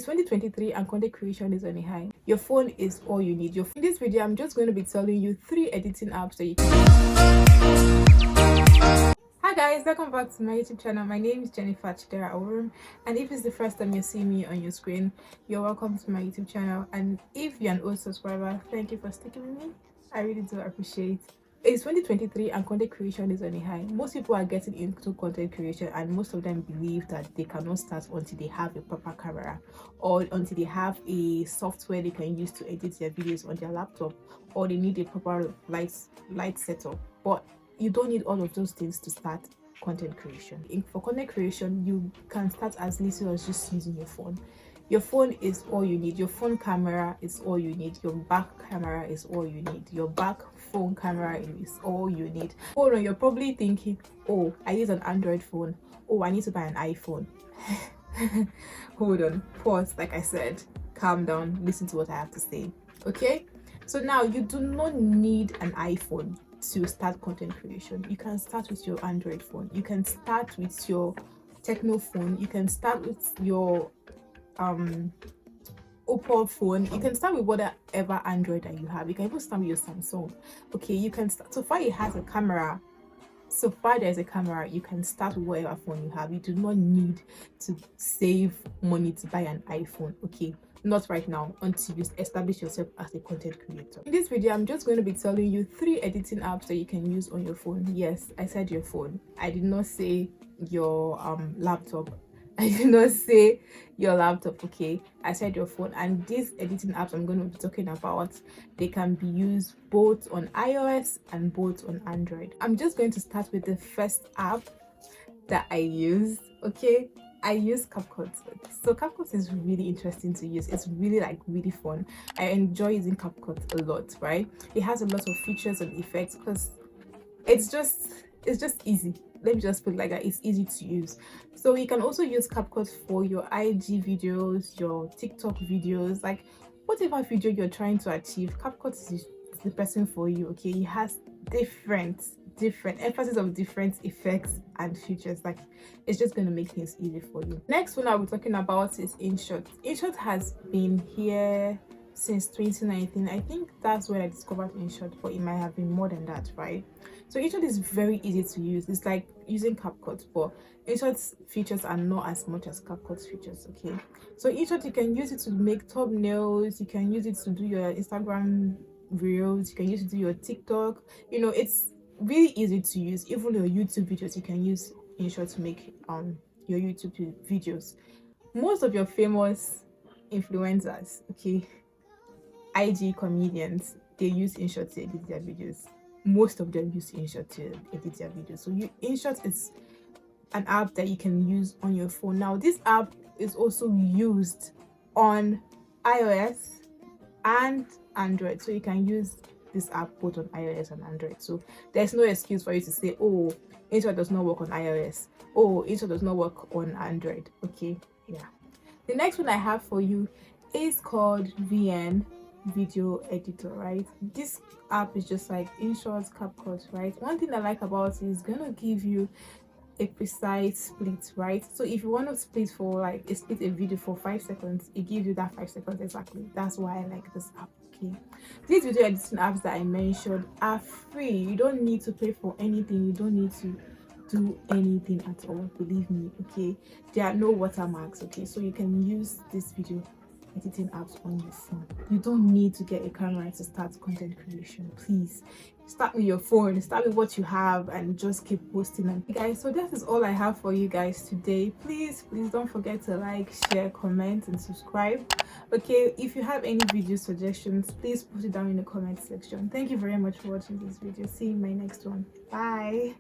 It's 2023 and content creation is on a high. Your phone is all you need. In this video, I'm just going to be telling you 3 editing apps that you can. Hi guys, welcome back to my YouTube channel. My name is Jennifer Awurum, and if it's the first time you're seeing me on your screen, you're welcome to my YouTube channel. And if you're an old subscriber, thank you for sticking with me. I really do appreciate. It's 2023 and content creation is on a high. Most people are getting into content creation, and most of them believe that they cannot start until they have a proper camera or until they have a software they can use to edit their videos on their laptop, or they need a proper light setup. But you don't need all of those things to start content creation. For content creation, you can start as little as just using your phone. Your phone is all you need. Your phone camera is all you need. Your back camera is all you need. Your back phone camera is all you need. Hold on, you're probably thinking, oh, I use an Android phone. Oh, I need to buy an iPhone. Hold on, pause. Like I said, calm down, listen to what I have to say. Okay, so now you do not need an iPhone to start content creation. You can start with your Android phone. You can start with your Techno phone. You can start with your Oppo phone. You can start with whatever Android that you have. You can even start with your Samsung. Okay, you can start. So far it has a camera. So far there's a camera, you can start with whatever phone you have. You do not need to save money to buy an iPhone. Okay, not right now, until you establish yourself as a content creator. In this video, I'm just going to be telling you 3 editing apps that you can use on your phone. Yes, I said your phone. I did not say your laptop. I did not say your laptop. Okay, I said your phone. And these editing apps I'm going to be talking about, they can be used both on iOS and both on Android. I'm just going to start with the first app that I use. Okay, I use CapCut. So CapCut is really interesting to use. It's really fun. I enjoy using CapCut a lot, right? It has a lot of features and effects because it's just easy. Let me just put it like that. It's easy to use. So you can also use CapCut for your IG videos, your TikTok videos, like whatever video you're trying to achieve. CapCut is the person for you. Okay, it has different emphasis of different effects and features. Like, it's just going to make things easy for you. Next one I'll be talking about is InShot. InShot has been here since 2019. I think that's when I discovered InShot, but it might have been more than that, right? So InShot is very easy to use. It's like using CapCut, but InShot's features are not as much as CapCut's features. Okay, so InShot, you can use it to make thumbnails, you can use it to do your Instagram reels, you can use it to do your TikTok. You know, it's really easy to use. Even your YouTube videos, you can use InShot to make your YouTube videos. Most of your famous influencers, okay, IG comedians, they use InShot to edit their videos. Most of them use InShot to edit their videos. So InShot is an app that you can use on your phone. Now, this app is also used on iOS and Android. So you can use this app both on iOS and Android. So there's no excuse for you to say, oh, InShot does not work on iOS. Oh, InShot does not work on Android. Okay, yeah. The next one I have for you is called VN Video Editor, right? This app is just like InShot, CapCut, right? One thing I like about it is gonna give you a precise split, right? So if you want to split a video for 5 seconds, it gives you that 5 seconds exactly. That's why I like this app. Okay, these video editing apps that I mentioned are free. You don't need to pay for anything. You don't need to do anything at all, believe me. Okay, there are no watermarks. Okay, so you can use this video editing apps on your phone. You don't need to get a camera to start content creation. Please start with your phone, start with what you have, and just keep posting. And guys, so that is all I have for you guys today. Please don't forget to like, share, comment, and subscribe. Okay, if you have any video suggestions, please put it down in the comment section. Thank you very much for watching this video. See you in my next one. Bye.